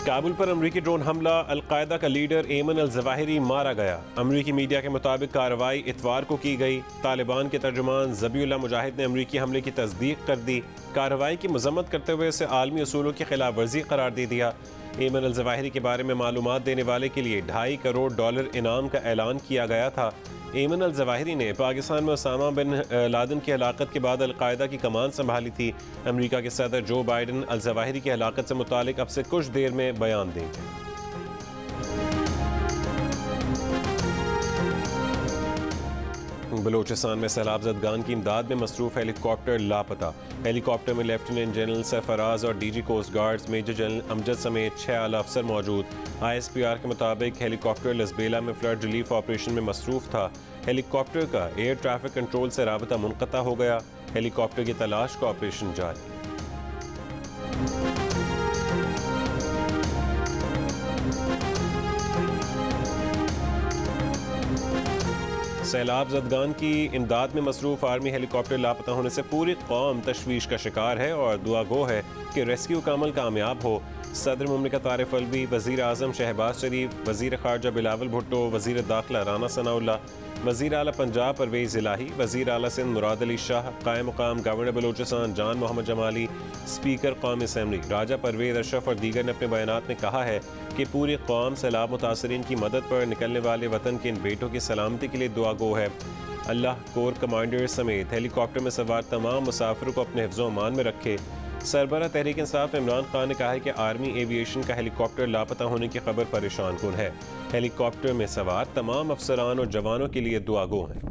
काबुल पर अमरीकी ड्रोन हमला, अलकायदा का लीडर एमन अल-जवाहिरी मारा गया। अमरीकी मीडिया के मुताबिक कार्रवाई इतवार को की गई। तालिबान के तर्जुमान ज़बीउल्लाह मुजाहिद ने अमरीकी हमले की तस्दीक कर दी। कार्रवाई की मजम्मत करते हुए इसे आलमी असूलों की खिलाफ वर्जी करार दे दिया। एमन अल-जवाहिरी के बारे में मालूमात देने वाले के लिए $2.5 करोड़ इनाम का ऐलान किया गया था। एमन अल-जवाहिरी ने पाकिस्तान में उसामा बिन लादेन की हलाकत के बाद अलकायदा की कमान संभाली थी। अमेरिका के सदर जो बाइडन अल-जवाहिरी की हलाकत से मुतालिक अब से कुछ देर में बयान देंगे। बलूचिस्तान में सैलाब ज़दगान की इमदाद में मसरूफ़ हेलीकॉप्टर लापता। हेलीकॉप्टर में लेफ्टिनेंट जनरल सरफराज और DG coast guards major general Amjad समेत 6 आला अफसर मौजूद। ISPR के मुताबिक हेलीकॉप्टर लसबेला में फ्लड रिलीफ ऑपरेशन में मसरूफ़ था। हेलीकॉप्टर का एयर ट्रैफिक कंट्रोल से राबता मुनक़ता हो गया। हेलीकॉप्टर की तलाश का ऑपरेशन जारी। सैलाब ज़दगान की इमदाद में मसरूफ़ आर्मी हेलीकॉप्टर लापता होने से पूरी कौम तशवीश का शिकार है और दुआ गो है कि रेस्क्यू का अमल कामयाब हो। सदर मुमलिकत आरिफ अलवी, वज़ीर आज़म शहबाज शरीफ, वज़ीर ख़ारजा बिलावल भुट्टो, वज़ीर दाखिला राना सनाउल्लाह, वज़ीर आला पंजाब परवेज़ इलाही, वज़ीर आला सिंध मुराद अली शाह, कायम मुकाम गवर्नर बलूचिस्तान जान मोहम्मद जमाली, स्पीकर कौमी असम्बली राजा परवेज़ अशरफ और दीगर ने अपने बयानात में कहा है कि पूरी कौम सैलाब मुतासरीन की मदद पर निकलने वाले वतन के इन बेटों की सलामती के लिए दुआ गो है। अल्लाह कोर कमांडर समेत हेलीकॉप्टर में सवार तमाम मुसाफिरों को अपने हिफ्ज़ अमान में रखे। सरबरा तहरीक इंसाफ इमरान खान ने कहा है कि आर्मी एविएशन का हेलीकॉप्टर लापता होने की खबर परेशान कुन है। हेलीकॉप्टर में सवार तमाम अफसरान और जवानों के लिए दुआ गो हैं।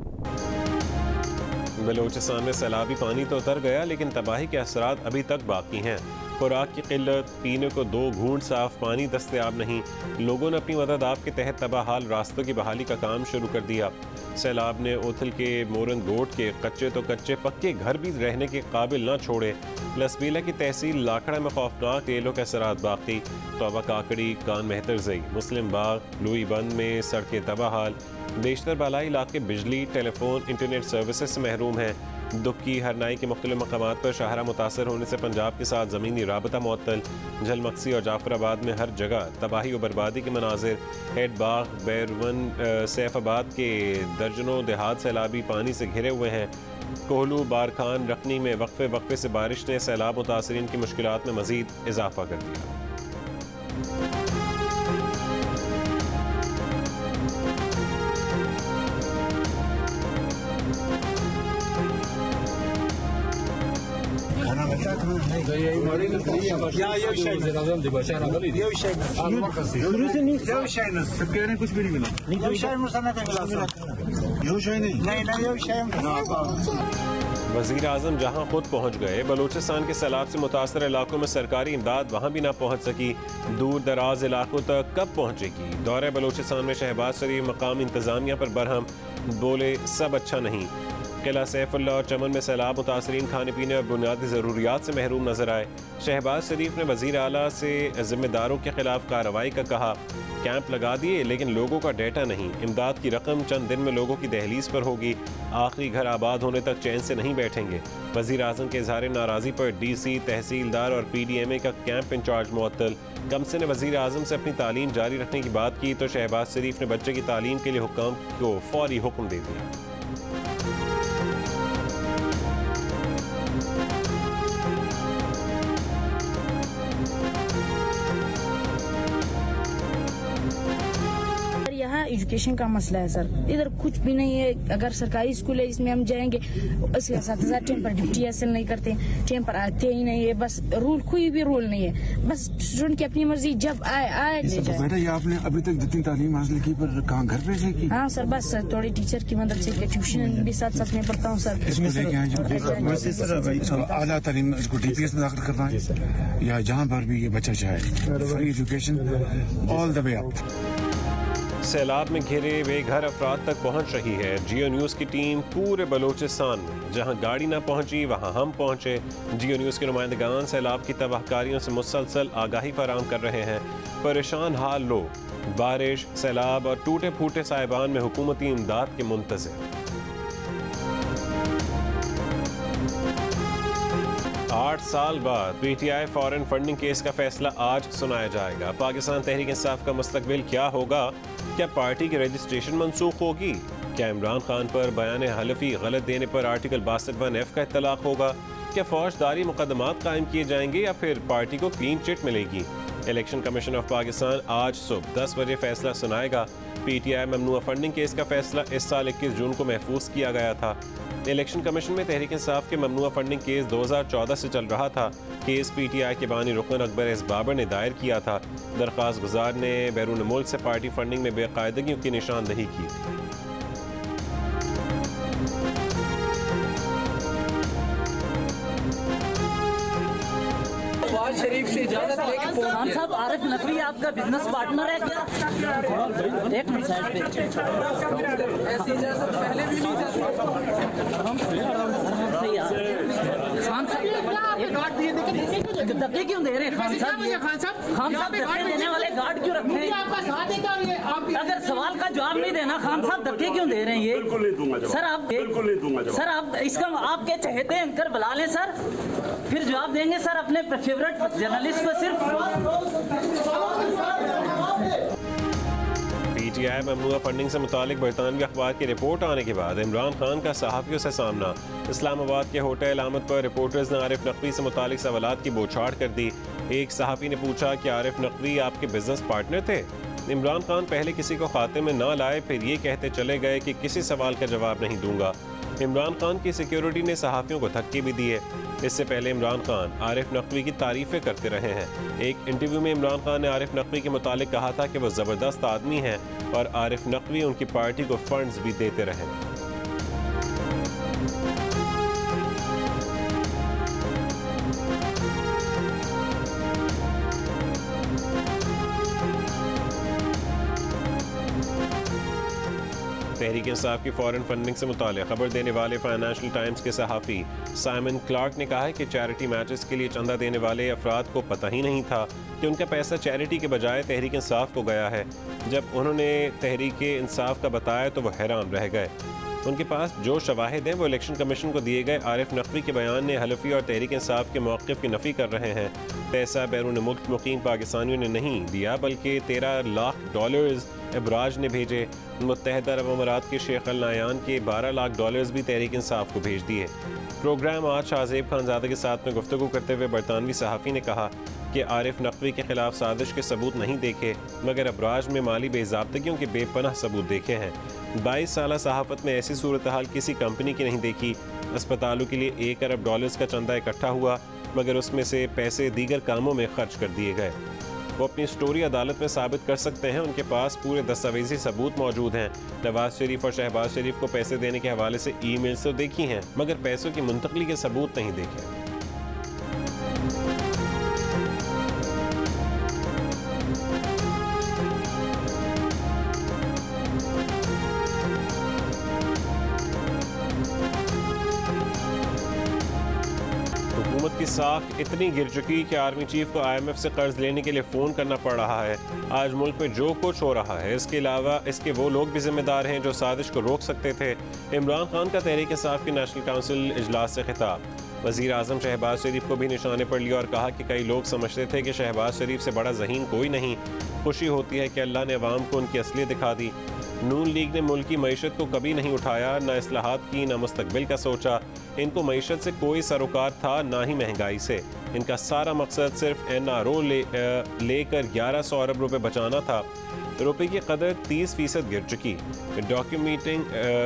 बलूचिस्तान में सैलाबी पानी तो उतर गया लेकिन तबाही के असरात अभी तक बाकी हैं। खुराक की किल्लत, पीने को 2 घूंट साफ पानी दस्तयाब नहीं। लोगों ने अपनी मदद आप के तहत तबाहाल रास्तों की बहाली का काम शुरू कर दिया। सैलाब ने ओथल के मोरन गोट के कच्चे तो कच्चे पक्के घर भी रहने के काबिल न छोड़े। लसबीला की तहसील लाखड़ा में खौफनाक तेलों के असरात बाकी। तोबा काकड़ी, कान मेहतर जई, मुस्लिम बाग, लुई बंद में सड़कें तबाहाल। बेशतर बालाई इलाके बिजली, टेलीफोन, इंटरनेट सर्विसेज से महरूम हैं। दुक्की, हरनाई के मुख्तलिफ मकामात पर शाहरा मुतासर होने से पंजाब के साथ ज़मीनी राबता मुअत्तल। झलमक्सी और जाफराबाद में हर जगह तबाही और बर्बादी के मनाजिर। हेड बाग, बैरवन, सैफाबाद के दर्जनों देहात सैलाबी पानी से घिरे हुए हैं। कोहलू, बारखान, रखनी में वक्फे से बारिश ने सैलाब मुतासरीन की मुश्किलात में मज़ीद इजाफा कर दिया। वज़ीर आज़म जहाँ खुद पहुँच गए, बलूचिस्तान के सैलाब से मुतासर इलाकों में सरकारी इमदाद वहाँ भी ना पहुँच सकी। दूर दराज इलाकों तक कब पहुँचेगी? दौरे बलूचिस्तान में शहबाज शरीफ मकामी इंतज़ामिया पर बरहम, बोले सब अच्छा नहीं। किला सैफुल्लाह और चमन में सैलाब मुतासरीन खाने पीने और बुनियादी ज़रूरियात से महरूम नजर आए। शहबाज शरीफ ने वज़ीर आला से जिम्मेदारों के खिलाफ कार्रवाई का कहा। कैंप लगा दिए लेकिन लोगों का डेटा नहीं। इमदाद की रकम चंद दिन में लोगों की दहलीज पर होगी। आखिरी घर आबाद होने तक चैन से नहीं बैठेंगे। वज़ीर आज़म के इज़हार नाराज़ी पर DC, तहसीलदार और PDMA का कैंप इंचार्ज मुअत्तल। कमसे ने वज़ीर आज़म से अपनी तालीम जारी रखने की बात की तो शहबाज शरीफ ने बच्चे की तालीम के लिए हुक्म को फौरी हुक्म दे दिया। एजुकेशन का मसला है सर, इधर कुछ भी नहीं है। अगर सरकारी स्कूल है इसमें हम जाएंगे, उसके साथ टाइम पर ड्यूटी हासिल नहीं करते, टाइम पर आते ही नहीं है। बस रूल, कोई भी रूल नहीं है। बस स्टूडेंट की अपनी मर्जी, जब आए ले जाए। बेटा, ये आपने अभी तक जितनी तालीम हासिल की पर कहाँ घर पे से की? हाँ सर, बस सर थोड़ी टीचर की मदद से ट्यूशन भी साथ साथ में पढ़ता हूँ सर। आला तालीम इसको DPS में दाखिल करना है या जहाँ पर भी ये बच्चा चाहे, free education all the way up. सैलाब में घिरे वे घर अफराद तक पहुंच रही है। जियो न्यूज़ की टीम पूरे बलूचिस्तान में, जहां गाड़ी ना पहुंची वहां हम पहुंचे। जियो न्यूज़ के नुमाइंदगान सैलाब की तबाहकारियों से मुसलसल आगाही फराहम कर रहे हैं। परेशान हाल लोग बारिश, सैलाब और टूटे फूटे साहिबान में हुकूमती इमदाद के मुंतज़िर। 8 साल बाद PTI फॉरेन फंडिंग केस का फैसला आज सुनाया जाएगा। पाकिस्तान तहरीक इंसाफ का मुस्तकबिल क्या होगा? क्या पार्टी की रजिस्ट्रेशन मनसूख होगी? क्या इमरान खान पर बयान हलफी गलत देने पर आर्टिकल 62(1)(f) का इत्तलाक होगा? क्या फौजदारी मुकदमात कायम किए जाएंगे या फिर पार्टी को क्लीन चिट मिलेगी? इलेक्शन कमीशन ऑफ पाकिस्तान आज सुबह 10 बजे फैसला सुनाएगा। PTI ममनुआ फंडिंग केस का फैसला इस साल 21 जून को महफूज किया गया था। इलेक्शन कमीशन में तहरीक इंसाफ के ममनुआ फंडिंग केस 2014 से चल रहा था। केस PTI के बानी रुकन अकबर एस बाबर ने दायर किया था। दरख्वास्त गुजार ने बैरून मुल्क से पार्टी फंडिंग में बेकायदगियों की निशानदही की थी। शरीफ से इजाजत लेके खान साहब, आरिफ नकवी आपका बिजनेस पार्टनर है क्या? एक मिनट साइड पे। ऐसी इजाजत पहले भी नहीं थी। खान साहब धक्के क्यों दे रहे हैं? खान साहब धक्के देने वाले गार्ड क्यों रखते हैं? अगर सवाल का जवाब नहीं देना, खान साहब धक्के क्यों दे रहे हैं? ये बिल्कुल नहीं दूंगा सर, आप बिल्कुल नहीं दूंगा सर, आप इसका आपके चहेते एंकर बुला लें सर, फिर जवाब देंगे सर अपने फेवरेट जर्नलिस्ट को सिर्फ। PTI ममनुआ फंडिंग से मुतालिक बरतानवी अखबार की रिपोर्ट आने के बाद इमरान खान का सहाफ़ियों से सामना। इस्लामाबाद के होटल आमद पर रिपोर्टर्स ने आरिफ नकवी से मुतालिक सवालात की बौछार कर दी। एक सहाफ़ी ने पूछा कि आरिफ नकवी आपके बिजनेस पार्टनर थे? इमरान खान पहले किसी को खाते में ना लाए, फिर ये कहते चले गए कि किसी सवाल का जवाब नहीं दूंगा। इमरान खान की सिक्योरिटी ने सहाफ़ियों को धक्के भी दिए। इससे पहले इमरान खान आरिफ नकवी की तारीफ़ें करते रहे हैं। एक इंटरव्यू में इमरान खान ने आरिफ नकवी के मुतालिक कहा था कि वो ज़बरदस्त आदमी हैं और आरिफ नकवी उनकी पार्टी को फंड्स भी देते रहे। तहरीक इंसाफ की फॉरेन फंडिंग से मुताल्लिक़ खबर देने वाले फाइनेंशियल टाइम्स के सहाफ़ी साइमन क्लार्क ने कहा है कि चैरिटी मैचेस के लिए चंदा देने वाले अफराद को पता ही नहीं था कि उनका पैसा चैरिटी के बजाय तहरीक इंसाफ को गया है। जब उन्होंने तहरीक इंसाफ का बताया तो वो हैरान रह गए। उनके पास जो शवाहिद हैं वो इलेक्शन कमीशन को दिए गए आरिफ नकवी के बयान ने हलफी और तहरीक इंसाफ के मौक़िफ़ की नफ़ी कर रहे हैं। पैसा बैरून मुल्क मुक़ीम पाकिस्तानियों ने नहीं दिया, बल्कि $13 लाख अबराज ने भेजे। मुत्तहदा अरब अमारात के शेख अल नायान के $12 लाख भी तहरीक इंसाफ को भेज दिए। प्रोग्राम आज शाहज़ेब खानज़ादा के साथ में गुफ्तगू करते हुए बरतानवी सहाफ़ी ने कहा कि आरिफ नकवी के खिलाफ साजिश के सबूत नहीं देखे, मगर अबराज में माली बेज़ाब्तगियों के बेपनाह सबूत देखे हैं। 22 साल सहाफ़त में ऐसी सूरत हाल किसी कंपनी की नहीं देखी। अस्पतालों के लिए $1 अरब का चंदा इकट्ठा हुआ, मगर उसमें से पैसे दीगर कामों में खर्च कर दिए गए। वो अपनी स्टोरी अदालत में साबित कर सकते हैं। उनके पास पूरे दस्तावेजी सबूत मौजूद हैं। नवाज शरीफ और शहबाज शरीफ को पैसे देने के हवाले से ईमेल्स तो देखी हैं, मगर पैसों की मुंतकली के सबूत नहीं देखे। हुकूमत की साख इतनी गिर चुकी कि आर्मी चीफ को IMF से कर्ज लेने के लिए फ़ोन करना पड़ रहा है। आज मुल्क में जो कुछ हो रहा है, इसके अलावा इसके वो लोग भी जिम्मेदार हैं जो साजिश को रोक सकते थे। इमरान खान का तहरीक इंसाफ की नेशनल काउंसिल इजलास से खिताब। वज़ीर आज़म शहबाज शरीफ को भी निशाने पर लिया और कहा कि कई लोग समझते थे कि शहबाज शरीफ से बड़ा ज़हीन कोई नहीं। खुशी होती है कि अल्लाह ने अवाम को उनकी असलियत दिखा दी। नून लीग ने मुल्क की मईशत को कभी नहीं उठाया, न इस्लाहात की, न मुस्तकबिल का सोचा। इनको मईशत से कोई सरोकार था, ना ही महंगाई से। इनका सारा मकसद सिर्फ NRO लेकर 1100 अरब रुपए बचाना था। रुपए की कदर 30% गिर चुकी। डॉक्यूमेंटिंग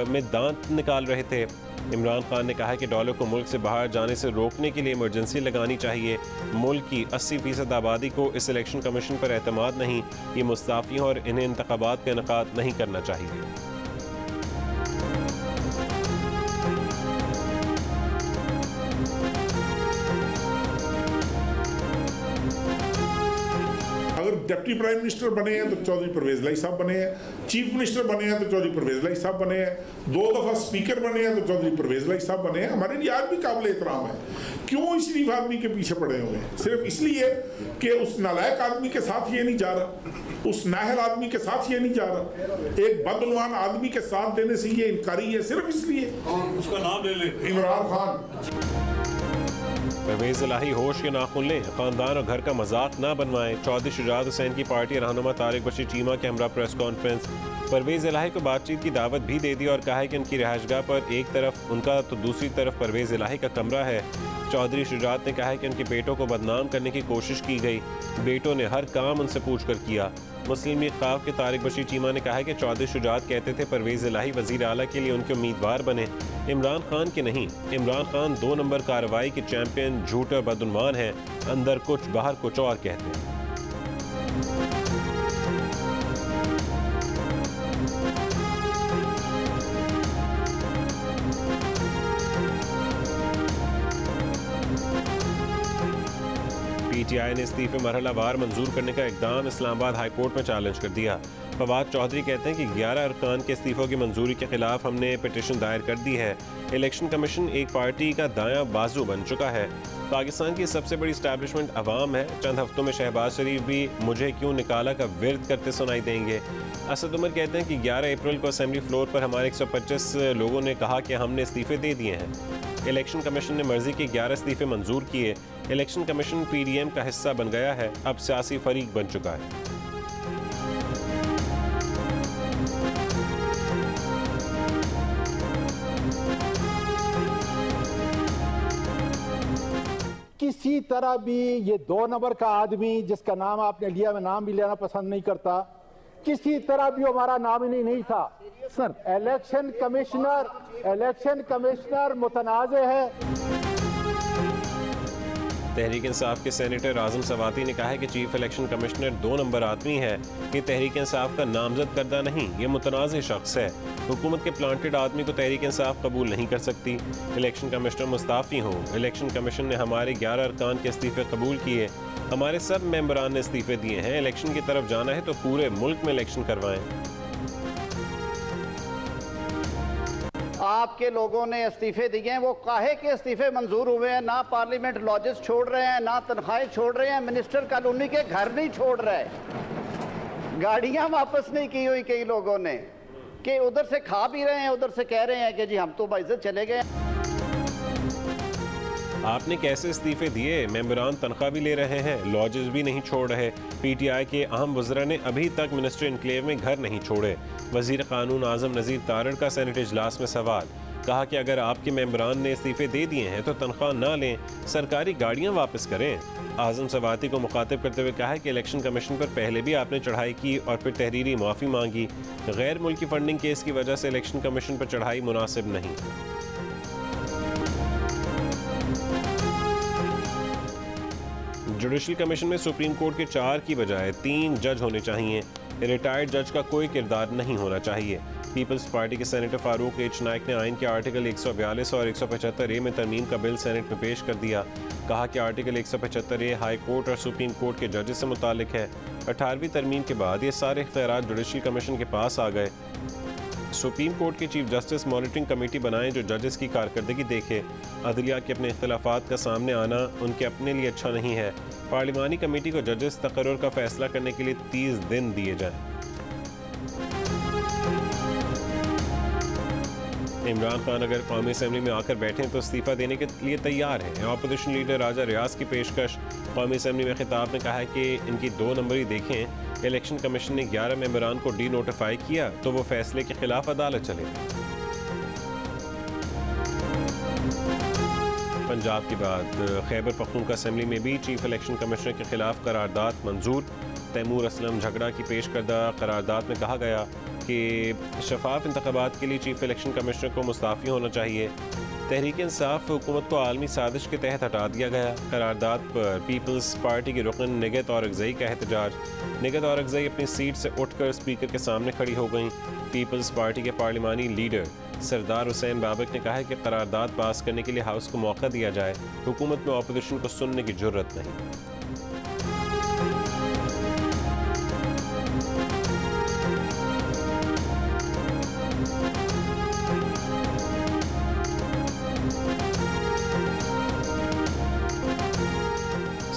में दांत निकाल रहे थे। इमरान खान ने कहा कि डॉलर को मुल्क से बाहर जाने से रोकने के लिए इमरजेंसी लगानी चाहिए। मुल्क की 80% आबादी को इस इलेक्शन कमीशन पर एतमाद नहीं। ये मुस्ताफियों और इन्हें इंतखाबात का इनेकाद नहीं करना चाहिए। अगर डिप्टी प्राइम मिनिस्टर बने हैं तो चौधरी परवेज लाई साहब बने हैं, चीफ मिनिस्टर बने हैं तो चौधरी परवेज लाई साहब बने हैं, 2 दफा स्पीकर बने हैं तो चौधरी परवेज लाई साहब बने हैं। हमारे लिए आज भी काबिल एहतराम है। क्यों इस शरीफ आदमी के पीछे पड़े हुए हैं? सिर्फ इसलिए कि उस नालायक आदमी के साथ ये नहीं जा रहा, उस नाहल आदमी के साथ ये नहीं जा रहा, एक बदउनवान आदमी के साथ देने से ये इनकारी है, सिर्फ इसलिए। उसका नाम ले ले, इमरान खान। परवेज इलाही होश के नाखून लें, खानदान और घर का मजाक ना बनवाएं। चौधरी शुजात हुसैन की पार्टी रहनुमा तारिक बशीर चीमा के हमरा प्रेस कॉन्फ्रेंस। परवेज इलाही को बातचीत की दावत भी दे दी और कहा है कि उनकी रिहाइशगाह पर एक तरफ उनका तो दूसरी तरफ परवेज इलाही का कमरा है। चौधरी शुजात ने कहा है कि उनके बेटों को बदनाम करने की कोशिश की गई, बेटों ने हर काम उनसे पूछ कर किया। मुस्लिम लीग ख़ाफ के तारिक बशीर चीमा ने कहा है कि चौधरी शुजात कहते थे परवेज इलाही वज़ीर आला के लिए उनके उम्मीदवार बने, इमरान खान के नहीं। इमरान खान 2 नंबर कार्रवाई के चैंपियन, झूठे और बदउन्वान हैं, अंदर कुछ बाहर कुछ और कहते हैं। PTI ने इस्तीफे मरहलावार मंजूर करने का इकदाम इस्लामाबाद हाई कोर्ट में चैलेंज कर दिया। फवाद चौधरी कहते हैं कि 11 अरकान के इस्तीफों की मंजूरी के खिलाफ हमने पिटीशन दायर कर दी है। इलेक्शन कमीशन एक पार्टी का दायां बाजू बन चुका है। पाकिस्तान की सबसे बड़ी इस्टेब्लिशमेंट अवाम है। चंद हफ्तों में शहबाज शरीफ भी मुझे क्यों निकाला का विर्द करते सुनाई देंगे। असद उमर कहते हैं कि 11 अप्रैल को असेंबली फ्लोर पर हमारे 125 लोगों ने कहा कि हमने इस्तीफे दे दिए हैं। इलेक्शन कमीशन ने मर्जी के 11 इस्तीफे मंजूर किए। इलेक्शन कमीशन PDM का हिस्सा बन गया है, अब सियासी फरीक बन चुका है। किसी तरह भी ये 2 नंबर का आदमी जिसका नाम आपने लिया, मैं नाम भी लेना पसंद नहीं करता, किसी तरह भी हमारा नामिनी नहीं था सर। इलेक्शन कमिश्नर मुतनाज़े है। तहरीक इंसाफ के सेनेटर आजम सवाती ने कहा है कि चीफ इलेक्शन कमिश्नर 2 नंबर आदमी है। ये तहरीक इंसाफ का नामजद करदा नहीं, ये मुतनाज़े शख्स है। हुकूमत के प्लांटेड आदमी को तहरीक इंसाफ कबूल नहीं कर सकती। इलेक्शन कमिश्नर मुस्ताफ़ी हो। इलेक्शन कमीशन ने हमारे 11 अरकान के इस्तीफे कबूल किए, हमारे सब मेंबरान ने इस्तीफे दिए हैं। इलेक्शन की तरफ जाना है तो पूरे मुल्क में इलेक्शन करवाएं। आपके लोगों ने इस्तीफे दिए हैं, वो काहे के इस्तीफे मंजूर हुए हैं? ना पार्लियामेंट लॉजेस छोड़ रहे हैं, ना तनख्वाहें छोड़ रहे हैं, मिनिस्टर कॉलोनी के घर नहीं छोड़ रहे, गाड़ियां वापस नहीं की हुई कई लोगों ने, कि उधर से खा भी रहे हैं, उधर से कह रहे हैं कि जी हम तो बाइज्जत चले गए। आपने कैसे इस्तीफे दिए? मेंबरान तनख्वाह भी ले रहे हैं, लॉजेस भी नहीं छोड़ रहे। PTI के अहम वज़रा ने अभी तक मिनिस्टर इनक्लेव में घर नहीं छोड़े। वज़ीर कानून आज़म नज़ीर तारड़ का सेनेट इजलास में सवाल, कहा कि अगर आपके मेंबरान ने इस्तीफे दे दिए हैं तो तनख्वाह ना लें, सरकारी गाड़ियाँ वापस करें। आज़म सवाती को मुखातिब करते हुए कहा है कि इलेक्शन कमीशन पर पहले भी आपने चढ़ाई की और फिर तहरीरी माफ़ी मांगी। गैर मुल्की फंडिंग केस की वजह से इलेक्शन कमीशन पर चढ़ाई मुनासिब नहीं। जुडिशल कमीशन में सुप्रीम कोर्ट के 4 की बजाय 3 जज होने चाहिए। रिटायर्ड जज का कोई किरदार नहीं होना चाहिए। पीपल्स पार्टी के सेनेटर फारूक एच नाइक ने आइन के आर्टिकल 142 और 175A में तरमीम का बिल सेनेट में पेश कर दिया। कहा कि आर्टिकल 175A हाई कोर्ट और सुप्रीम कोर्ट के जजेस से मुतालिक है। 18वीं तरमीम के बाद ये सारे इख्तियारात जुडिशल कमीशन के पास आ गए। सुप्रीम कोर्ट के चीफ जस्टिस मॉनिटरिंग कमेटी बनाएं जो जजेस की कारकर्दगी देखे। अदलिया के अपने इख्तिलाफात का सामने आना उनके अपने लिए अच्छा नहीं है। पार्लिमानी कमेटी को जजेस तकर्रुर का फैसला करने के लिए 30 दिन दिए जाएं। इमरान खान अगर कौमी असेंबली में आकर बैठें तो इस्तीफा देने के लिए तैयार हैं। अपोजिशन लीडर राजा रियाज की पेशकश। कौमी असेंबली में खिताब में कहा है कि इनकी 2 नंबरी देखें। इलेक्शन कमीशन ने 11 मेंबरान को डी नोटिफाई किया तो वो फैसले के खिलाफ अदालत चले। पंजाब के बाद खैबर पख्तूनख्वा असेंबली में भी चीफ इलेक्शन कमिश्नर के खिलाफ करारदाद मंजूर। तैमूर असलम झगड़ा की पेश करदा करारदाद में कहा गया कि शफाफ इंतखाबात के लिए चीफ इलेक्शन कमिश्नर को मुस्ताफ़ी होना चाहिए। तहरीक इंसाफ हुकूमत को आलमी साजिश के तहत हटा दिया गया। करारदाद पर पीपल्स पार्टी की रुकन निगहत औरकज़ई का एहतजाज। निगहत औरकज़ई अपनी सीट से उठकर स्पीकर के सामने खड़ी हो गईं। पीपल्स पार्टी के पार्लिमानी लीडर सरदार हुसैन बाबक ने कहा है कि करारदाद पास करने के लिए हाउस को मौका दिया जाए। हुकूमत में अपोजिशन को सुनने की जुर्रत नहीं।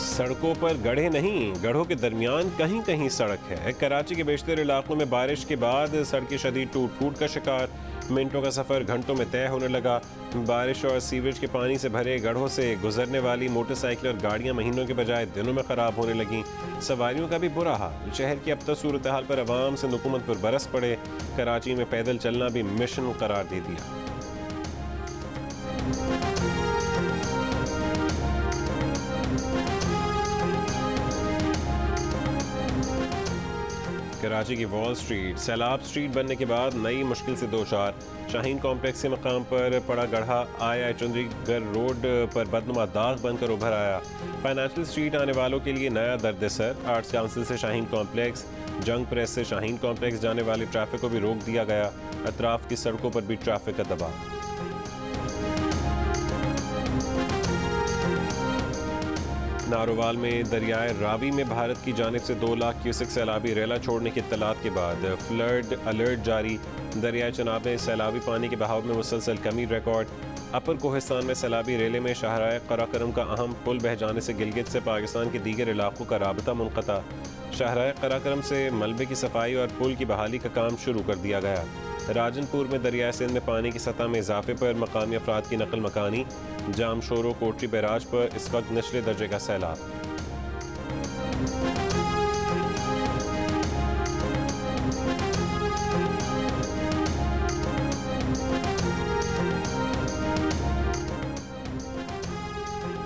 सड़कों पर गड्ढे नहीं, गड्ढों के दरमियान कहीं कहीं सड़क है। कराची के बेशतर इलाकों में बारिश के बाद सड़कें शदीद टूट फूट का शिकार। मिनटों का सफ़र घंटों में तय होने लगा। बारिश और सीवरेज के पानी से भरे गढ़ों से गुजरने वाली मोटरसाइकिल और गाड़ियां महीनों के बजाय दिनों में ख़राब होने लगीं। सवारियों का भी बुरा हाल। शहर की अब तक सूरत हाल पर अवाम से हुकूमत पर बरस पड़े। कराची में पैदल चलना भी मिशन करार दे दिया। कराची की वॉल स्ट्रीट सैलाब स्ट्रीट बनने के बाद नई मुश्किल से दो चार। शाहीन कॉम्प्लेक्स के मकाम पर पड़ा गढ़ा आया चुंदरीगर रोड पर बदनुमा दाग बनकर उभर आया। फाइनेंशियल स्ट्रीट आने वालों के लिए नया दर्द-ए-सर। आर्ट्स काउंसिल से शाहीन कॉम्प्लेक्स, जंग प्रेस से शाहीन कॉम्प्लेक्स जाने वाले ट्रैफिक को भी रोक दिया गया। अतराफ की सड़कों पर भी ट्रैफिक का दबाव। नारोवाल में दरियाए रावी में भारत की जानिब से 2 लाख क्यूसेक सैलाबी रेला छोड़ने की इत्तलात के बाद फ्लड अलर्ट जारी। दरियाए चनाब में सैलाबी पानी के बहाव में मुसलसल कमी रिकॉर्ड। अपर कोहिस्तान में सैलाबी रेले में शाहराह कराकरम का अहम पुल बह जाने से गिलगित से पाकिस्तान के दीगर इलाकों का राबता मुनक़ता। शाहराह कराकरम से मलबे की सफाई और पुल की बहाली का काम शुरू कर दिया गया। राजनपुर में दरियाए सिंध में पानी की सतह में इजाफे पर मकामी अफराद की नकल मकानी। जाम शोरो कोटरी बैराज पर इस वक्त निचले दर्जे का सैलाब।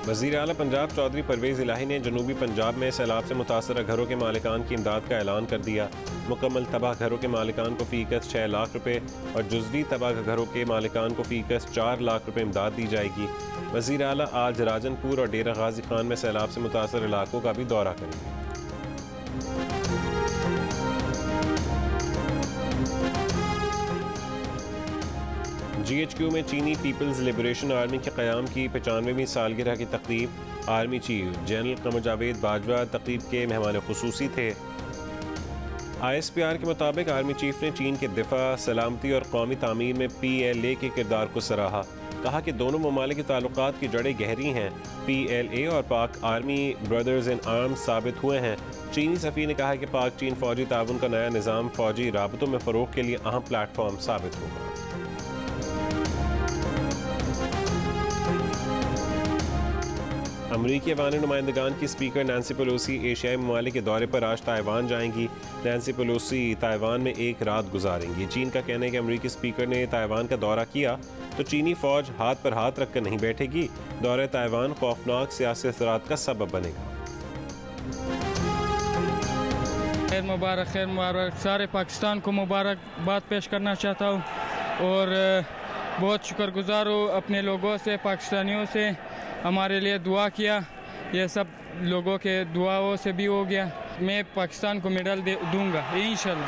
वज़ीर आला पंजाब चौधरी परवेज़ इलाही ने जनूबी पंजाब में सैलाब से मुतासरा घरों के मालिकान की इमदाद का ऐलान कर दिया। मुकम्मल तबाह घरों के मालिकान को फ़ीकस 6 लाख रुपए और जुज़वी तबाह घरों के मालिकान को फ़ीकस 4 लाख रुपए इमदाद दी जाएगी। वज़ीर आला आज राजनपुर और डेरा गाजी खान में सैलाब से मुतासर इलाकों का भी दौरा करेंगे। GHQ में चीनी पीपल्स लिबरेशन आर्मी के क़याम की 95वीं सालगिरह की तक़रीब। Army chief general Qamar Javed Bajwa तक़रीब के मेहमान ख़ुसूसी थे। ISPR के मुताबिक आर्मी चीफ ने चीन के दिफा, सलामती और कौमी तामीर में PLA के किरदार को सराहा। कहा कि दोनों ममालिक के ताल्लुकात की जड़ें गहरी हैं। PLA और पाक आर्मी ब्रदर्स इन आर्म्स साबित हुए हैं। चीनी सफ़ीर ने कहा कि पाक चीन फ़ौजी ताउन का नया निज़ाम फ़ौजी राबतों में फ़रोग़ के लिए अहम प्लेटफॉर्म साबित होगा। अमरीकी अवामी नुमाइंदगान की स्पीकर नैंसी पेलोसी एशियाई ममालिक के दौरे पर आज ताइवान जाएंगी। नैंसी पेलोसी ताइवान में एक रात गुजारेंगी। चीन का कहना है कि अमरीकी स्पीकर ने ताइवान का दौरा किया तो चीनी फ़ौज हाथ पर हाथ रखकर नहीं बैठेगी। दौरे ताइवान खौफनाक सियासी असरात का सबब बनेगा। खैर मुबारक सारे पाकिस्तान को मुबारकबाद पेश करना चाहता हूँ और बहुत शुक्रगुजार हूँ अपने लोगों से, पाकिस्तानियों से। हमारे लिए दुआ किया, ये सब लोगों के दुआओं से भी हो गया। मैं पाकिस्तान को मेडल दूंगा इंशाल्लाह।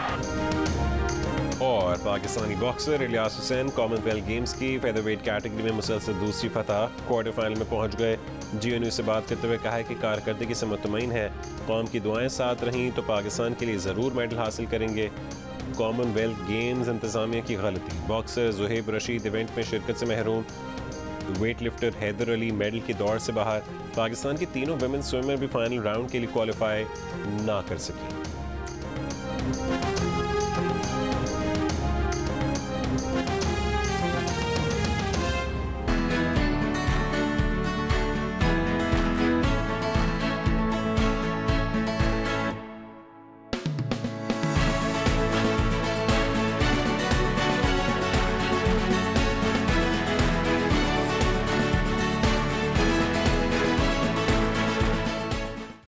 और Pakistani boxer Ilyas Hussain Commonwealth games की फेदरवेट कैटेगरी में मुसलसल दूसरी फतह, क्वार्टर फाइनल में पहुंच गए। GNU से बात करते हुए कहा है कि कारकर्दगी से मुतमईन है। कौम की दुआएं साथ रहीं तो पाकिस्तान के लिए ज़रूर मेडल हासिल करेंगे। कॉमनवेल्थ गेम्स इंतज़ामिया की गलती। बॉक्सर ज़ुहैब रशीद इवेंट में शिरकत से महरूम। Weight lifter Haider Ali medal की दौड़ से बाहर। पाकिस्तान की तीनों विमेन स्विमर भी फाइनल राउंड के लिए क्वालिफाई ना कर सकी।